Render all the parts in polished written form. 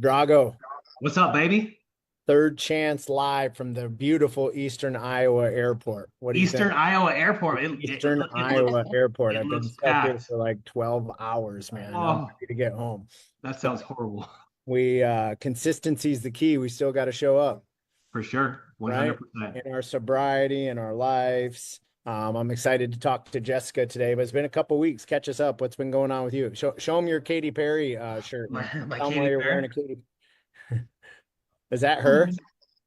Drago, What's up, baby? third chance live from the beautiful Eastern Iowa airport. What do you think? Eastern Iowa Airport. Eastern Iowa airport. It I've been looks stuck here packed. for like 12 hours, man. I'm Oh, ready to get home. that But sounds horrible. consistency is the key. We still got to show up, For sure. right? 100%. In our sobriety, in our lives. I'm excited to talk to Jessica today, but it's been a couple weeks. Catch us up. What's been going on with you? Show them your Katy Perry shirt, man. My Tell them why Katy you're wearing a Perry. Katy. Is that her?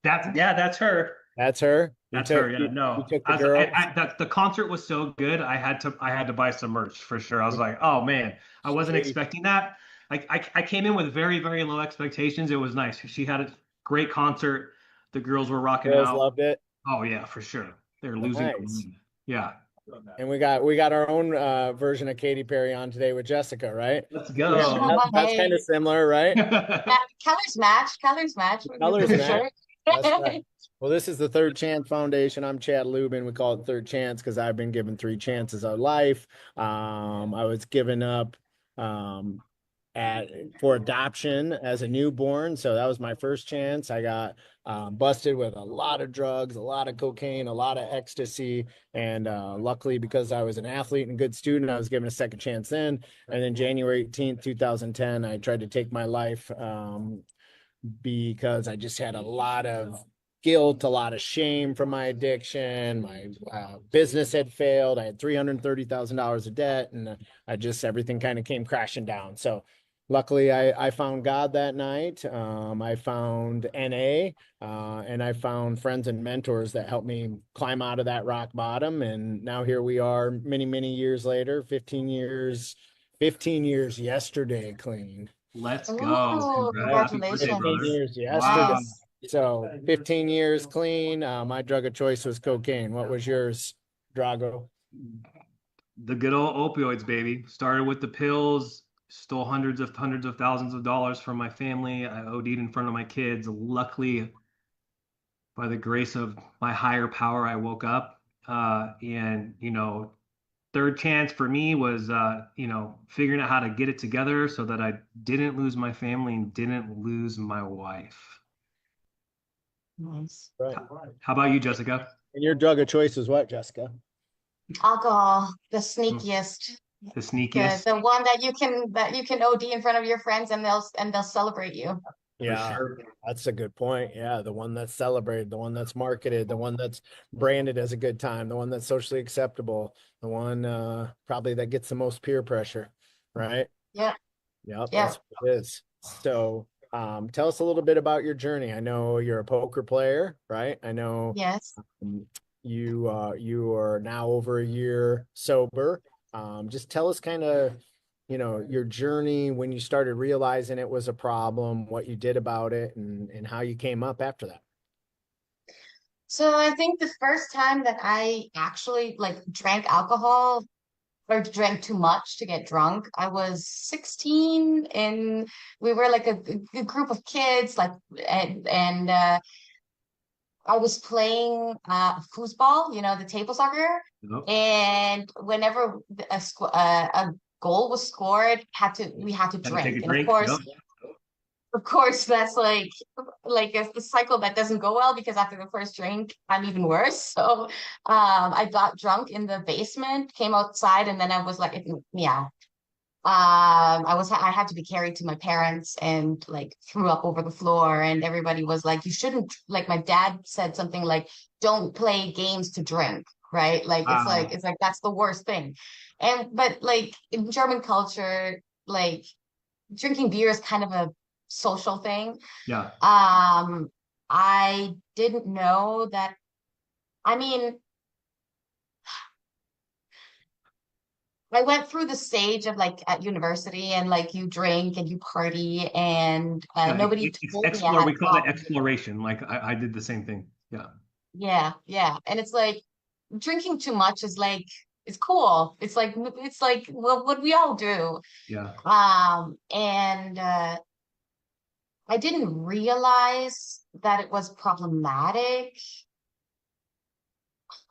That's her. That's her. You That's took her. Yeah. you No. took the girls. The concert was so good. I had to buy some merch for sure. I was like, oh man, I wasn't Katy, expecting that. I came in with very, very low expectations. It was nice. She had a great concert. The girls were rocking girls out. loved it. Oh yeah, for sure. They're losing their Nice. mind. Yeah. And we got our own version of Katy Perry on today with Jessica, right? Let's Yeah, go. that's kind of Hey, similar, right? colors match. Colors match with Colors the match. shirt. That's right. Well, this is the Third Chance Foundation. I'm Chad Lubin. We call it Third Chance because I've been given three chances of life. I was given up um, at for adoption as a newborn, so that was my first chance. I got busted with a lot of drugs, a lot of cocaine, a lot of ecstasy, and luckily because I was an athlete and a good student, I was given a second chance then. And then January 18th, 2010, I tried to take my life. Because I just had a lot of guilt, a lot of shame from my addiction. My business had failed. I had $330,000 of debt, and everything kind of came crashing down. So, luckily, I found God that night. I found NA, and I found friends and mentors that helped me climb out of that rock bottom. And now here we are, many, many years later, 15 years yesterday, clean. Let's go. Ooh, Yeah, Happy birthday, 15 congratulations. brother. years yesterday. Wow. Yes. So 15 years clean. My drug of choice was cocaine. What was yours, Drago? The good old opioids, baby. Started with the pills, stole hundreds of thousands of dollars from my family. I OD'd in front of my kids. Luckily, by the grace of my higher power, I woke up. And third chance for me was figuring out how to get it together so that I didn't lose my family and didn't lose my wife. Nice. Right. How about you, Jessica? And your drug of choice was what, Jessica? Alcohol, the Hmm. sneakiest, The the sneakiest, the one that you can OD in front of your friends and they'll celebrate you. for Yeah, sure. that's a good point. Yeah, the one that's celebrated, the one that's marketed, the one that's branded as a good time, the one that's socially acceptable, the one probably that gets the most peer pressure, right? Yeah, Yep, yeah, that's what it is. So, tell us a little bit about your journey. I know you're a poker player, right? I know yes. um, you are now over a year sober. Just tell us kind of, your journey when you started realizing it was a problem, what you did about it, and how you came up after that. So I think the first time that I actually like drank alcohol or drank too much to get drunk, I was 16 and we were like a group of kids like and I was playing foosball, the table soccer, Yep. and whenever a goal was scored, had to we had to Had to take drink, a and of drink. course, Yep. of course, that's like a cycle that doesn't go well because after the first drink, I'm even worse. So, I got drunk in the basement, came outside, and then I was like, yeah, I had to be carried to my parents and like threw up over the floor and everybody was like, you shouldn't like my dad said something like, don't play games to drink, right? Like it's like Wow. it's like that's the worst thing. And but like in German culture, like drinking beer is kind of a social thing. Yeah. Um, I didn't know that. I mean, I went through the stage of like at university and like you drink and you party and Yeah. nobody told me I Explore. had a We call it problem. exploration. Like I did the same thing. Yeah. Yeah, yeah. And it's like drinking too much is like it's cool. It's like well, what we all do. Yeah. And I didn't realize that it was problematic.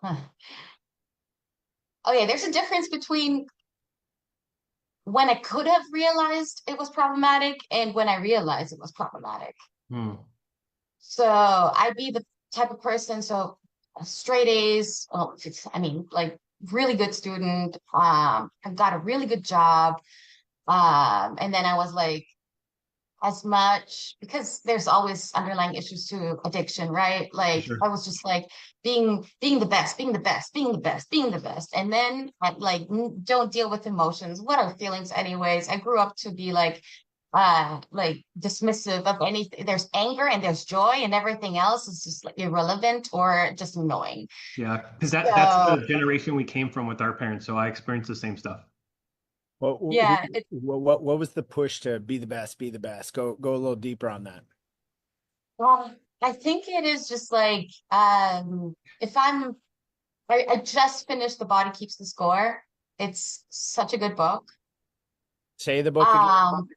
Huh. Okay, there's a difference between when I could have realized it was problematic and when I realized it was problematic. Hmm. So I'd be the type of person, so straight A's, well, I mean, like really good student, I got a really good job. And then I was like, as much because there's always underlying issues to addiction, right? For Like sure. I was just like being the best, being the best, being the best, being the best. And then I like don't deal with emotions. What are feelings anyways? I grew up to be like dismissive of anything. There's anger and there's joy and everything else is just like irrelevant or just annoying. Yeah, because that's So the generation we came from with our parents. So I experienced the same stuff. yeah, What was the push to be the best, be the best? Go a little deeper on that. well, I think it is just like if I just finished The Body Keeps the Score. It's such a good book. Say the book again. Um,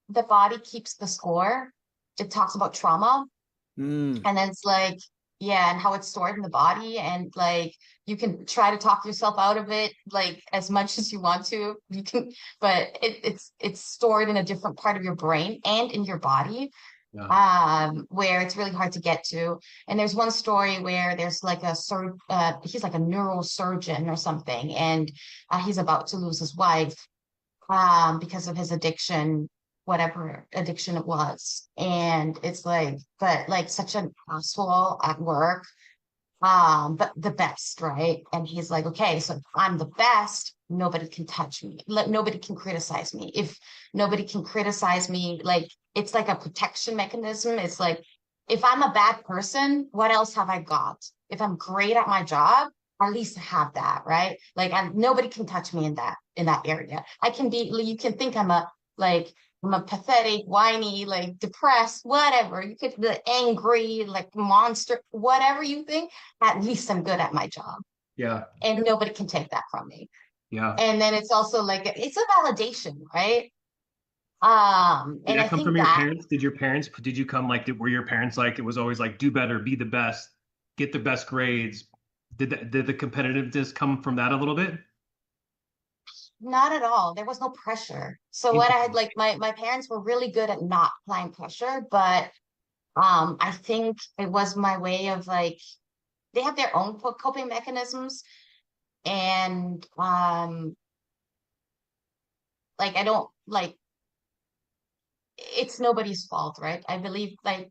The Body Keeps the Score. It talks about trauma, Mm, and then it's like, yeah, and how it's stored in the body, and like you can try to talk yourself out of it, like as much as you want to. You can, but it's stored in a different part of your brain and in your body, Yeah. where it's really hard to get to. And there's one story where there's like he's like a neurosurgeon or something, and he's about to lose his wife, because of his addiction, whatever addiction it was. And it's like, but like such an asshole at work, but the best, right? And he's like, okay, so if I'm the best, nobody can touch me. Nobody can criticize me. If nobody can criticize me, like it's like a protection mechanism. It's like if I'm a bad person, what else have I got? If I'm great at my job, at least I have that, right? Like nobody can touch me in that area. I can be, you can think like I'm a pathetic, whiny, like depressed, whatever. You could be angry, like monster, whatever you think. At least I'm good at my job, Yeah. and nobody can take that from me. Yeah. And then it's also like it's a validation, right? Did And I that come from think your that parents? Did you come like, were your parents like, it was always like, do better, be the best, get the best grades? Did the competitiveness come from that a little bit? not at all. There was no pressure. So what I had Interesting. like my parents were really good at not applying pressure, but I think it was my way of like they have their own coping mechanisms, and like I don't like it's nobody's fault, right? I believe like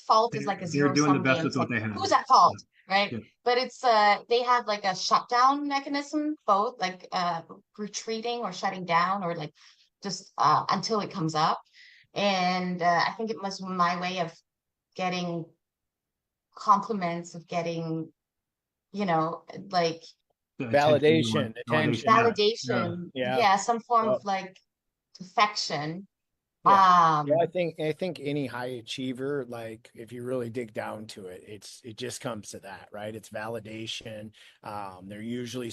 fault is like a They're zero doing the sum best game. with It's like what they have. who's at fault, Yeah. right? Yeah. But it's they have like a shutdown mechanism, both like retreating or shutting down or like just until it comes up. And I think it was my way of getting compliments, of getting, you know, like The attention you want, validation, validation. attention. Yeah. Yeah. validation, Yeah. yeah, some form of Well, like affection. yeah. Yeah, Um, I think any high achiever, like if you really dig down to it, it just comes to that, right? It's validation. They're usually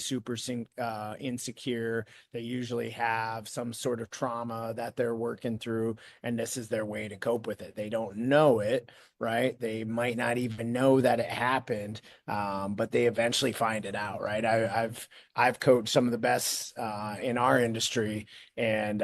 insecure. They usually have some sort of trauma that they're working through, and this is their way to cope with it. They don't know it, right? They might not even know that it happened, but they eventually find it out, right? I've coached some of the best in our industry, and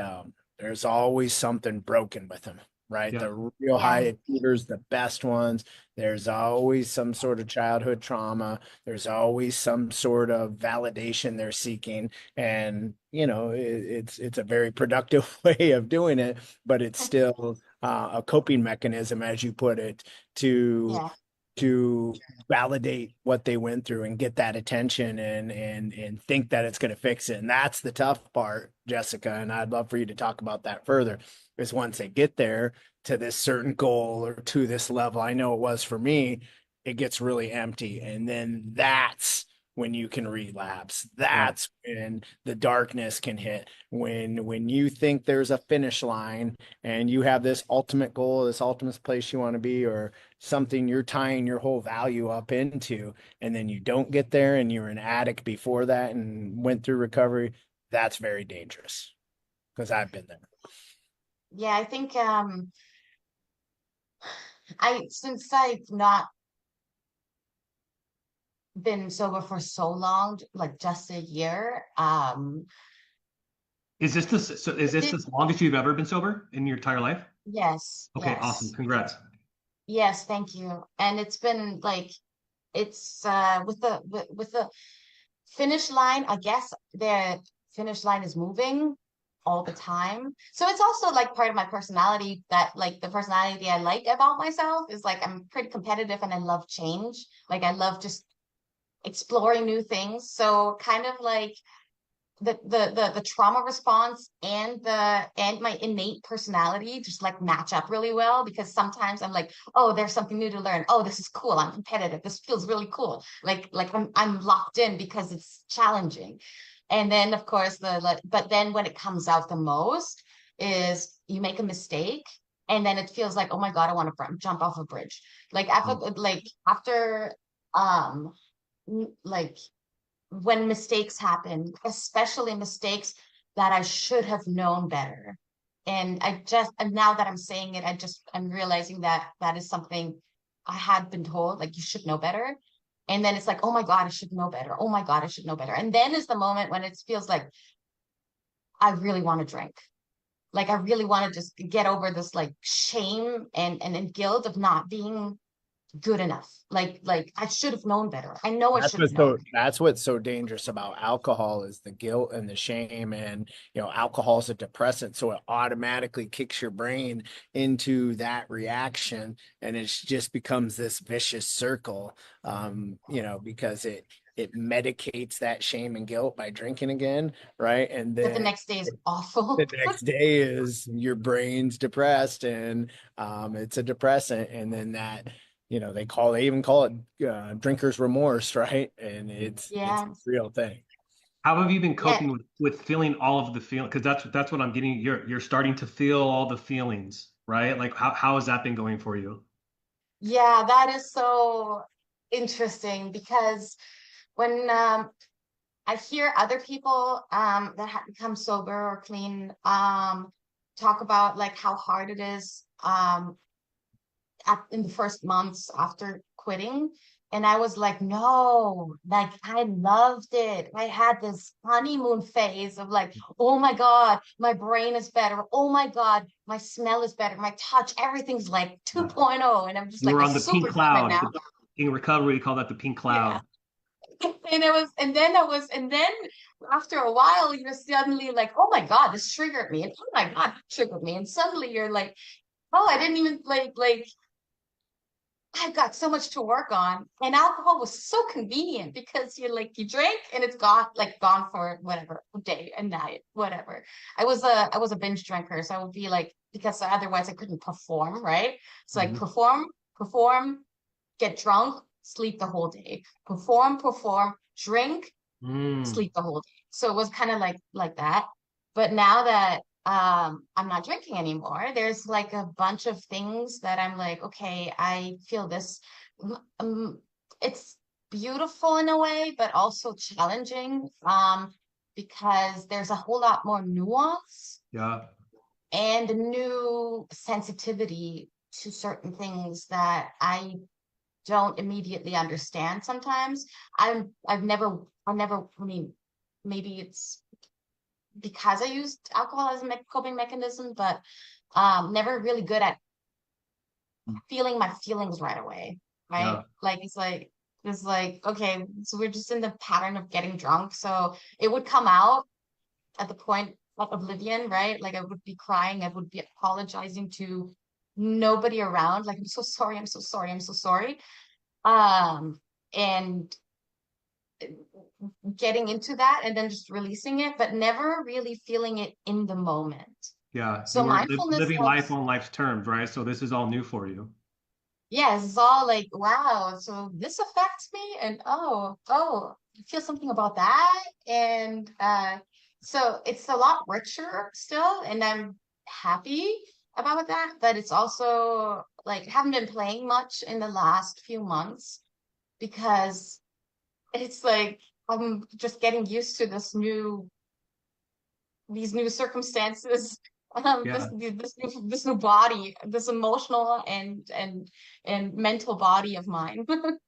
there's always something broken with them, right? Yeah. The real high yeah, achievers, the best ones, there's always some sort of childhood trauma. There's always some sort of validation they're seeking. And, it's a very productive way of doing it, but it's still a coping mechanism, as you put it, to yeah. to validate what they went through and get that attention and think that it's going to fix it. And that's the tough part, Jessica. And I'd love for you to talk about that further. Is once they get there to this certain goal or to this level, I know it was for me, it gets really empty. And then that's when you can relapse. Yeah. That's when the darkness can hit. When you think there's a finish line and you have this ultimate goal, this ultimate place you want to be, or something you're tying your whole value up into, and then you don't get there and you're an addict before that and went through recovery, that's very dangerous because I've been there. Yeah, I think I since I've not been sober for so long, like just a year, Is this so is this the longest you've ever been sober in your entire life? Yes, Okay, awesome. yes, Congrats. yes, thank you. And it's been like it's with the finish line, I guess the finish line is moving all the time. So it's also like part of my personality, that like the personality I like about myself is like I'm pretty competitive and I love change. Like I love just exploring new things. So kind of like the trauma response and my innate personality just like match up really well, because sometimes I'm like, oh, there's something new to learn. Oh, this is cool. I'm competitive. This feels really cool. Like I'm locked in because it's challenging. And then of course but then when it comes out the most is you make a mistake and then it feels like, oh my God, I want to jump off a bridge. After um like when mistakes happen, especially mistakes that I should have known better. And now that I'm saying it, I'm realizing that that is something I had been told, like, you should know better. And then it's like, oh my God, I should know better. Oh my God, I should know better. And then is the moment when it feels like I really want to drink. Like, I really want to just get over this like shame and guilt of not being good enough. Like I should have known better. I know I should have known. That's what's so dangerous about alcohol is the guilt and the shame. And alcohol is a depressant, so it automatically kicks your brain into that reaction, and it just becomes this vicious circle. Because it medicates that shame and guilt by drinking again, right? And But the then next day is awful. the next day is your brain's depressed, and it's a depressant, and then that they even call it drinker's remorse, right? And it's a Yeah. real thing. How have you been Yeah. coping with feeling all of the feel? Because that's what I'm getting. You're starting to feel all the feelings, right? Like how has that been going for you? Yeah, that is so interesting because when I hear other people that have become sober or clean talk about like how hard it is in the first months after quitting. And I was like, no, like I loved it. I had this honeymoon phase of like, oh my God, my brain is better. Oh my God, my smell is better. My touch, everything's like Yeah. 2.0. And I'm just You like were a on the pink superhuman cloud. now. In recovery, we call that the pink Yeah. cloud. And then after a while, you're suddenly like, oh my God, this triggered me. And oh my God, that triggered me. And suddenly you're like, oh, I didn't even like I've got so much to work on. And alcohol was so convenient because you're like, you drink and it's gone for whatever, a day, a night, whatever. I was a binge drinker. So I would be like, because otherwise I couldn't perform, right? So like Mhm. perform, get drunk, sleep the whole day. Perform, drink, Mm, sleep the whole day. So it was kind of like that. But now that I'm not drinking anymore, there's like a bunch of things that I'm like, okay, I feel this. Um, it's beautiful in a way, but also challenging because there's a whole lot more nuance yeah, and a new sensitivity to certain things that I don't immediately understand sometimes. I mean, maybe it's because I used alcohol as a coping mechanism, but never really good at feeling my feelings right away, yeah, right? Like it's like, okay, so we're just in the pattern of getting drunk. So it would come out at the point of oblivion, right? Like I would be crying, I would be apologizing to nobody around, like, I'm so sorry, I'm so sorry, I'm so sorry. And getting into that and then just releasing it, but never really feeling it in the moment. yeah. So You were mindfulness living life helps. on life's terms, right? So this is all new for you. Yes, it's all like, wow, so this affects me, and oh, I feel something about that. And so it's a lot richer still, and I'm happy about that. But it's also like haven't been playing much in the last few months because it's like I'm just getting used to these new circumstances, Yeah. this new body, this emotional and mental body of mine.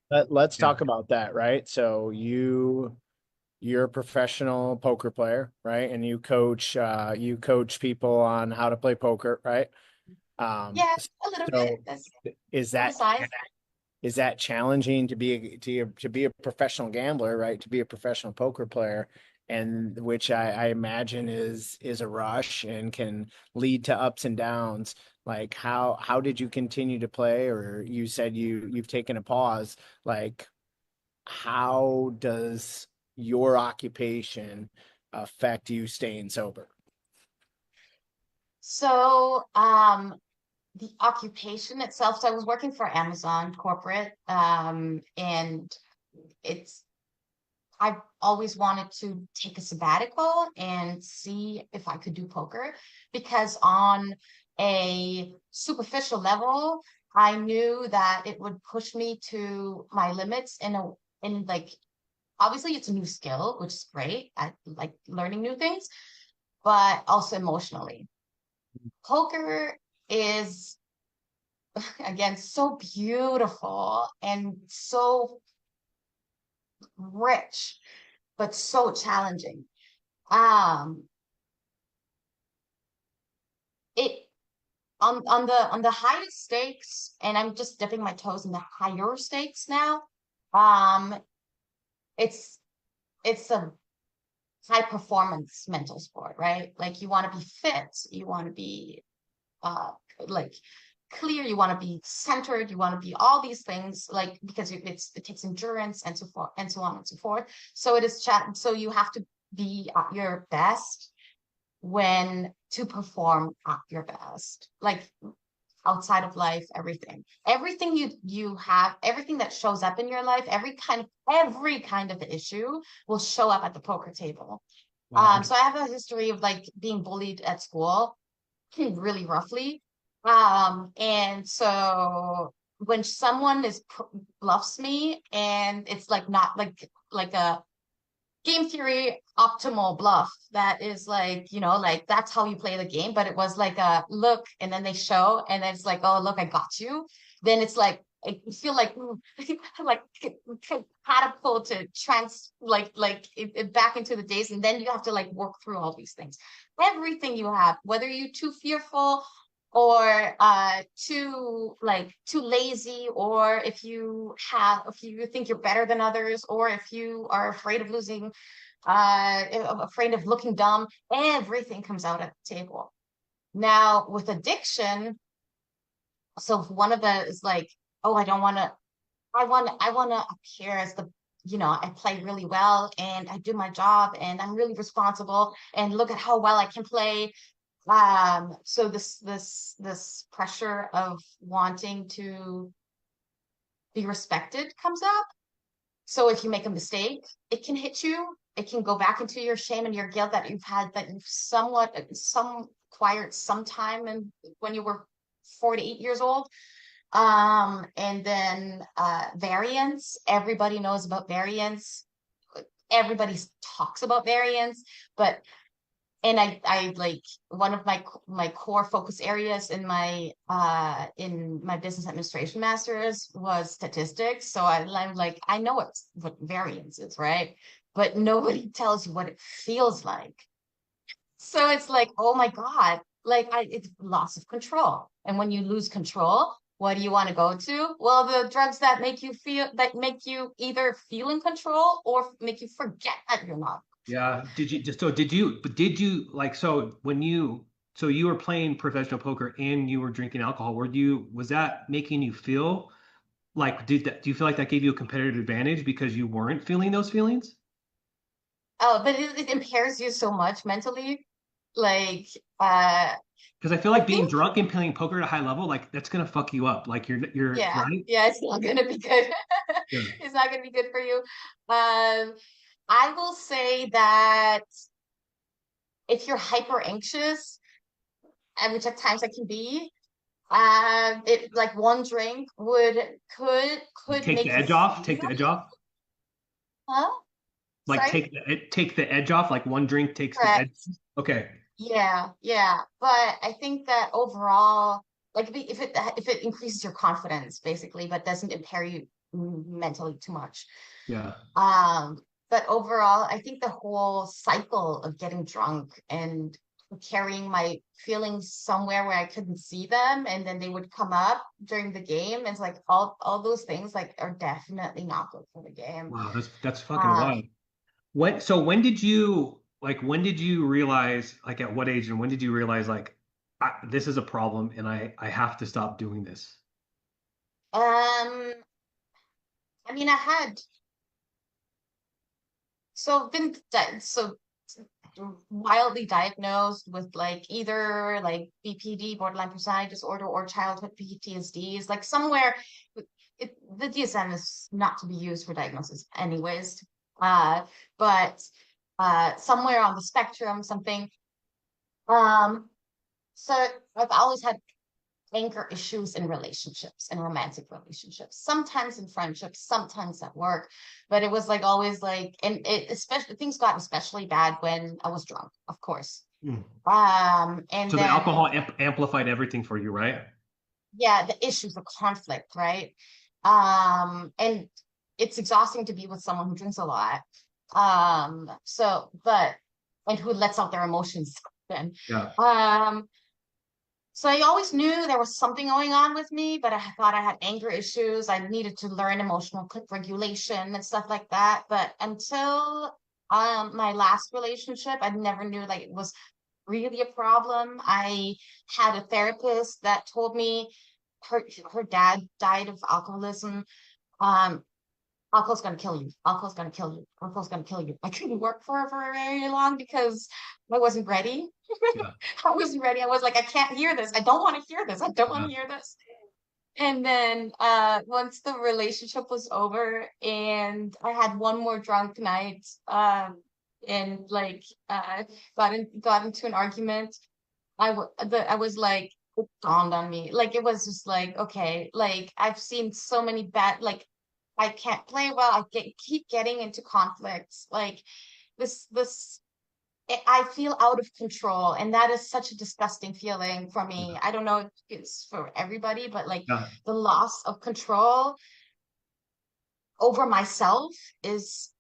Let's Yeah. talk about that, right? So you're a professional poker player, right? And you coach people on how to play poker, right? Yeah, a little bit. So That's is on the that side. is that challenging to be a professional gambler, right? To be a professional poker player, and which I imagine is a rush and can lead to ups and downs. Like how did you continue to play? Or you said you've taken a pause. Like how does your occupation affect you staying sober? So, the occupation itself. So I was working for Amazon corporate, and it's I've always wanted to take a sabbatical and see if I could do poker because on a superficial level, I knew that it would push me to my limits in like obviously it's a new skill, which is great. I like learning new things, but also emotionally. Poker is again so beautiful and so rich, but so challenging. Um, it on the highest stakes, and I'm just dipping my toes in the higher stakes now. Um, it's it's a high performance mental sport, right? Like you want to be fit, you want to be uh like clear, you want to be centered, you want to be all these things, like because it takes endurance and so forth and so on and so forth. So it is chat. So you have to be at your best when to perform at your best, like outside of life, everything you have, everything that shows up in your life, every kind of issue will show up at the poker table. Wow. So I have a history of like being bullied at school really roughly. And so when someone bluffs me and it's like not like a game theory optimal bluff that is like, like that's how you play the game, but it was like a look and then they show and then it's like, oh, look, I got you. Then it's like, I feel like like catapulted it back into the days, and then you have to like work through all these things, everything you have, whether you're too fearful or too lazy, or if you think you're better than others, or if you are afraid of losing, afraid of looking dumb, everything comes out at the table. Now with addiction, so one of the is like, oh, I want to appear as the, I play really well and I do my job and I'm really responsible and look at how well I can play. So this pressure of wanting to be respected comes up. So if you make a mistake, it can hit you. It can go back into your shame and your guilt that you've some acquired sometime and when you were 4 to 8 years old. And then variance, everybody knows about variance. Everybody talks about variance, but and I like one of my core focus areas in my business administration masters was statistics. So I'm like, I know what variance is, right? But nobody tells you what it feels like. So it's like, oh my God, it's loss of control. And when you lose control, what do you want to go to? Well, the drugs that make you either feel in control or make you forget that you're not. Yeah. Did you like, so when so you were playing professional poker and you were drinking alcohol, was that making you feel like, do you feel like that gave you a competitive advantage because you weren't feeling those feelings? Oh, but it impairs you so much mentally. Like, uh, Because I feel I like being think, drunk and playing poker at a high level, like that's gonna fuck you up. Like you're yeah, right. yeah, it's not gonna be good. Yeah. It's not gonna be good for you. I will say that if you're hyper anxious, and which at times I can be, it like one drink could Take the make you edge off. Take feel, the edge off. huh? Like Sorry? take the edge off. Like one drink takes the edge. Correct. Okay. Yeah, yeah. But I think that overall, like if it increases your confidence basically, but doesn't impair you mentally too much. Yeah. Um, but overall, I think the whole cycle of getting drunk and carrying my feelings somewhere where I couldn't see them, and then they would come up during the game. It's like all those things like are definitely not good for the game. Wow, that's fucking Um, wild. When did you realize, like at what age and when did you realize like this is a problem and I have to stop doing this? um, I mean, I had so been so wildly diagnosed with like either like BPD, borderline personality disorder, or childhood PTSD is like somewhere. The DSM is not to be used for diagnosis, anyways. Uh, but somewhere on the spectrum, something. Um, so I've always had anger issues in relationships and romantic relationships, sometimes in friendships, sometimes at work. But it was like always like, and it especially things got especially bad when I was drunk, of course. Mm. And So the then alcohol amplified everything for you, right? yeah, the issues of conflict, right? And it's exhausting to be with someone who drinks a lot. So but and who lets out their emotions then. Yeah. Um, So I always knew there was something going on with me, but I thought I had anger issues. I needed to learn emotional regulation and stuff like that. But until my last relationship, I never knew like it was really a problem. I had a therapist that told me her dad died of alcoholism. Um, Alcohol's gonna kill you. Alcohol's gonna kill you. Alcohol's gonna kill you. I couldn't work for her for very long because I wasn't ready. Yeah. I wasn't ready. I was like, I can't hear this. I don't want to hear this. I don't want Yeah. to hear this. And then once the relationship was over and I had one more drunk night, and like got into an argument, I was like, it dawned on me. Like it was just like, okay, like I've seen so many bad, like I can't play well. Keep getting into conflicts. Like this I feel out of control, and that is such a disgusting feeling for me. Yeah. I don't know if it's for everybody, but like Yeah. the loss of control over myself is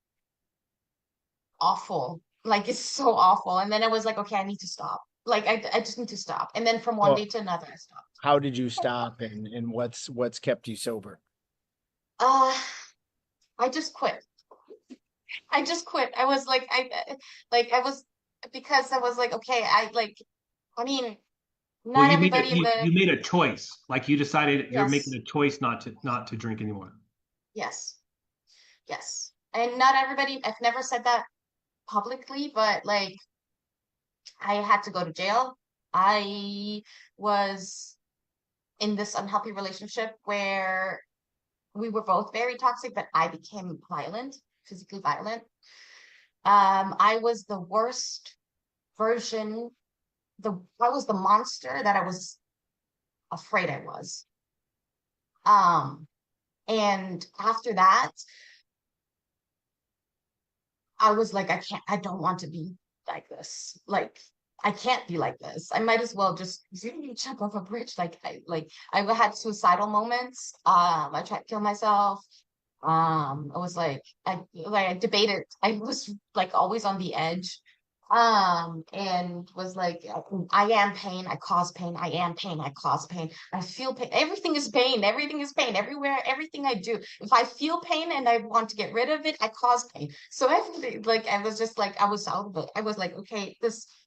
awful. Like it's so awful. And then I was like, okay, I need to stop. Like I just need to stop. And then from one day So to another, I stopped. how did you stop, and what's kept you sober? Uh, I just quit. I just quit. I was like I was because I was like, okay, I mean, Well, not everybody in the you made a choice. Like you decided you're making yes, a choice not to drink anymore. yes, yes. And not everybody, I've never said that publicly, but like I had to go to jail. I was in this unhealthy relationship where we were both very toxic, but I became violent, physically violent. I was the worst version, I was the monster that I was afraid I was. Um, and after that, I was like, I don't want to be like this. Like, I can't be like this. I might as well just jump off a bridge. I had suicidal moments. I tried to kill myself. I was I debated. I was like always on the edge. And was like, I am pain, I cause pain, I am pain, I cause pain. I feel pain. Everything is pain. Everything is pain. Everywhere, everything I do. If I feel pain and I want to get rid of it, I cause pain. So everything, like I was just like, I was out of it. I was like, okay,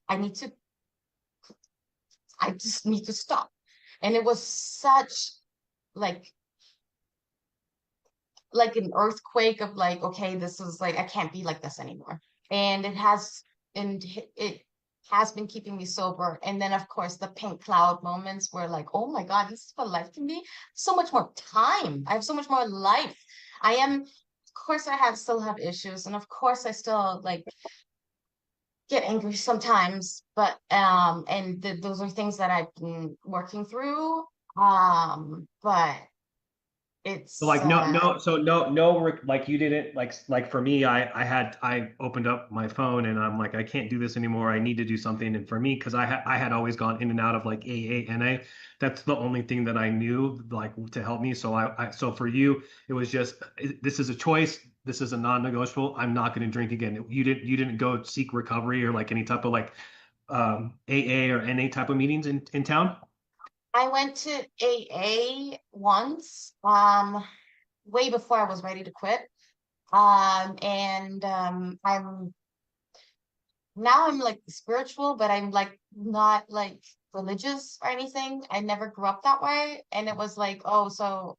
I need to, I just need to stop. And it was such like an earthquake of like, okay, this is like I can't be like this anymore. And it has been keeping me sober. And then of course the pink cloud moments were like, oh my God, this is what life can be. So much more time. I have so much more life. Of course still have issues, and of course I still like get angry sometimes, but and those are things that I've been working through. But So it's like like you didn't like for me I opened up my phone and I'm like I can't do this anymore. I need to do something. And for me, because I had always gone in and out of like AA, NA, that's the only thing that I knew like to help me. So so for you it was just this is a choice. this is a non-negotiable. I'm not going to drink again. You didn't go seek recovery or like any type of like AA or NA type of meetings in town? I went to AA once, way before I was ready to quit. And I'm like spiritual, but I'm like not like religious or anything. I never grew up that way. And it was like, oh, so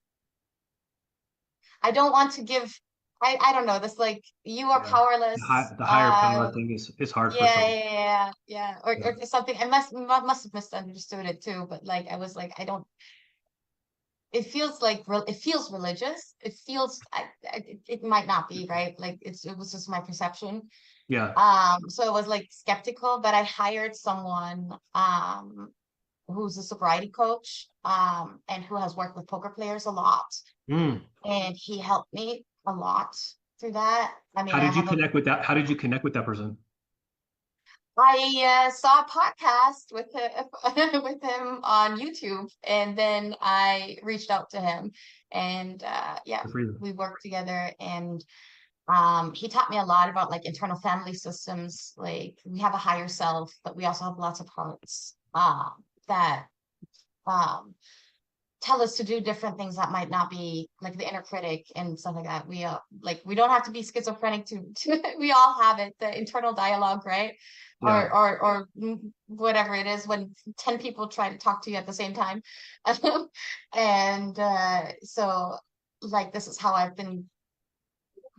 I don't want to give, I don't know, this like you are Yeah. powerless. The higher power thing is hard for Yeah, some. yeah, yeah, yeah. Yeah. Or something. I must have misunderstood it too, but like I was like, I don't, it feels like it feels religious. It feels it might not be, right? Like it was just my perception. Yeah. So I was like skeptical, but I hired someone who's a sobriety coach and who has worked with poker players a lot. Mm. And he helped me a lot through that. I mean, How I did you have a connect with that? How did you connect with that person? I saw a podcast with him with him on YouTube, and then I reached out to him, and yeah, Good for you. we worked together, and he taught me a lot about like internal family systems. Like we have a higher self, but we also have lots of parts that um, tell us to do different things that might not be like the inner critic and stuff like that. We like we don't have to be schizophrenic to we all have it, the internal dialogue, right? Yeah. Or whatever it is when 10 people try to talk to you at the same time. And so like this is how I've been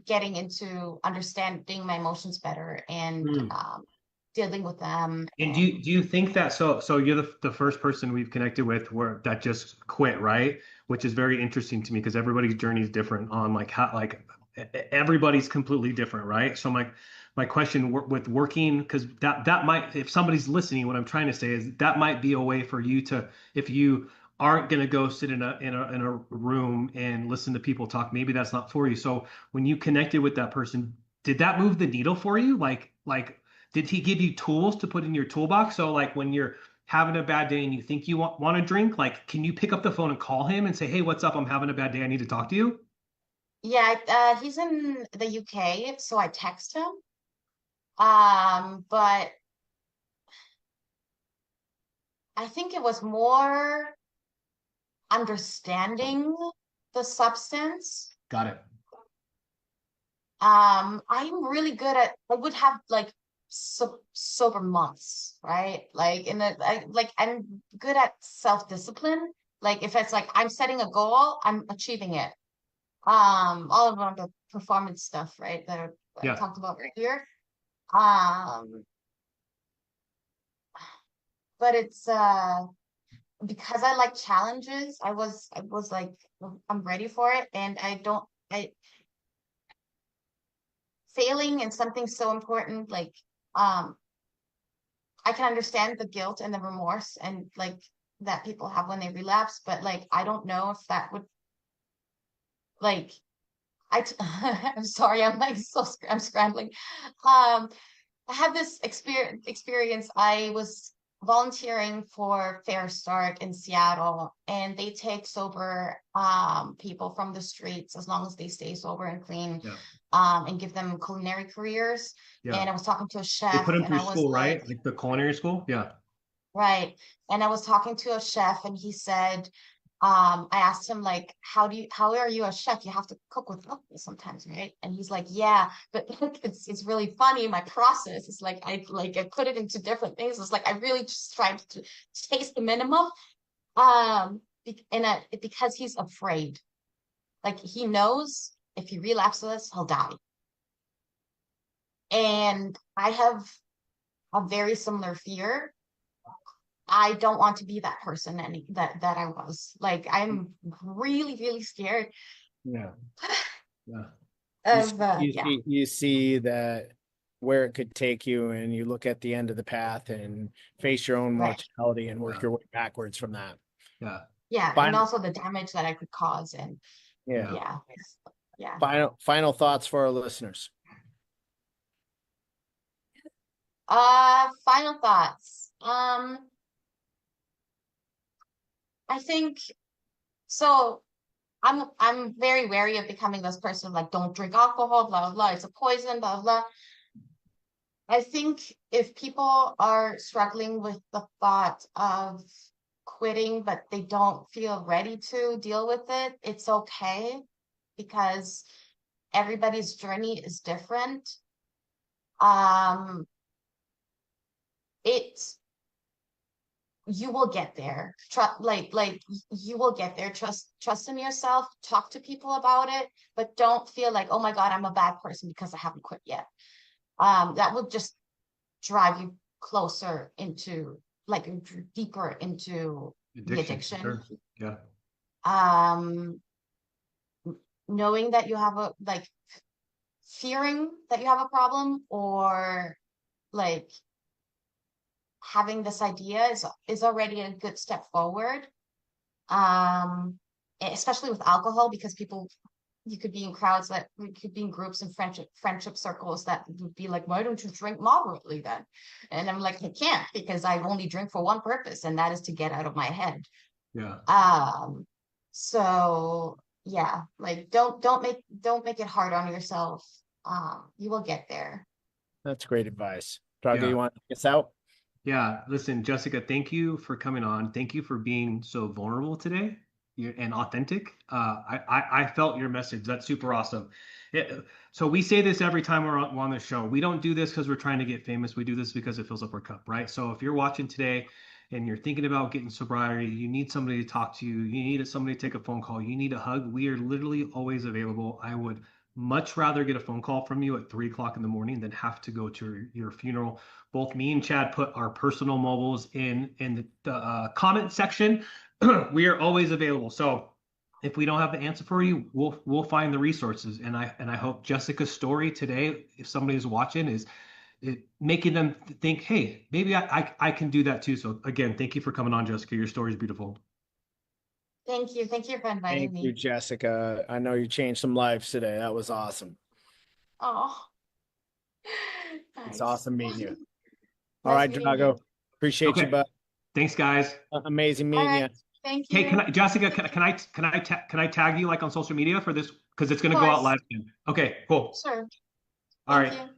getting into understanding my emotions better and Mm. dealing with them And and do you think that so you're the first person we've connected with where that just quit, right? Which is very interesting to me because everybody's journey is different on like how like everybody's completely different, right? So my question with working because that might if somebody's listening, what I'm trying to say is that might be a way for you to if you aren't going to go sit in a room and listen to people talk, maybe that's not for you. So when you connected with that person, did that move the needle for you? Like did he give you tools to put in your toolbox? So like when you're having a bad day and you think you want to drink, like can you pick up the phone and call him and say, "Hey, what's up? I'm having a bad day. I need to talk to you." yeah, he's in the UK, so I text him. But I think it was more understanding the substance. Got it. I'm really good at, I would have like sober months, right? Like I'm good at self-discipline. Like if it's like I'm setting a goal, I'm achieving it. All of the performance stuff, right? That I Yeah. talked about earlier. Um, but it's because I like challenges, I was like I'm ready for it and I failing in something so important like um I can understand the guilt and the remorse and like that people have when they relapse, but like I don't know if that would like I'm sorry, I'm like I'm scrambling. I had this experience. I was volunteering for Fair Start in Seattle, and they take sober people from the streets as long as they stay sober and clean, Yeah. and give them culinary careers. Yeah. And I was talking to a They chef, put him and through I was school, like, right? Like the culinary school? Yeah. right. And I was talking to a chef, and he said, I asked him like, how are you a chef? You have to cook with me sometimes, right? And he's like, yeah, but like, it's really funny. My process is like, I put it into different things. It's like, I really just tried to taste the minimum. Because he's afraid, like he knows if he relapses, he'll die. And I have a very similar fear. I don't want to be that person that I was. Like I'm really, really scared Yeah. Yeah. of yeah, You see that where it could take you, and you look at the end of the path and face your own right. mortality and work Yeah. your way backwards from that. Yeah. Yeah, and Final, also the damage that I could cause and yeah. Yeah. yeah. Yeah. Final thoughts for our listeners. Final thoughts. I think so I'm very wary of becoming this person like don't drink alcohol, blah blah blah. It's a poison, blah blah. I think if people are struggling with the thought of quitting, but they don't feel ready to deal with it, it's okay because everybody's journey is different. Um, it's you will get there. You will get there. Trust in yourself. Talk to people about it, but don't feel like, oh my God, I'm a bad person because I haven't quit yet. That will just drive you closer into like deeper into the Addiction. Sure. addiction. Yeah. Um, knowing that you have a like fearing that you have a problem or like having this idea is already a good step forward. Especially with alcohol because people you could be in crowds that you could be in groups and friendship circles that would be like, why don't you drink moderately then? And I'm like, I can't because I only drink for one purpose, and that is to get out of my head. Yeah. So yeah, like don't make it hard on yourself. You will get there. That's great advice. Draga, Yeah. you want to take us out? Yeah. Listen, Jessica, thank you for coming on. Thank you for being so vulnerable today and authentic. I felt your message. That's super awesome. So we say this every time we're on the show. We don't do this because we're trying to get famous. We do this because it fills up our cup, right? So if you're watching today and you're thinking about getting sobriety, you need somebody to talk to you, you need somebody to take a phone call, you need a hug, we are literally always available. I would much rather get a phone call from you at 3 o'clock in the morning than have to go to your funeral. Both me and Chad put our personal mobiles in the comment section. We are always available. So if we don't have the answer for you, we'll find the resources. And I hope Jessica's story today, if somebody is watching, is making them think, hey, maybe I can do that too. So again, thank you for coming on, Jessica. Your story is beautiful. Thank you. Thank you for inviting Thank you, me. Jessica. I know you changed some lives today. That was awesome. Oh, It's nice. awesome meeting you. All Nice right, meeting you. Drago. Appreciate you, Okay. bud. Thanks, guys. Amazing All meeting right. you. Thank Hey, you. Jessica, can I tag you like on social media for this? Because it's Of going to go out course. live soon. Okay, cool. Sure. All Thank right. you.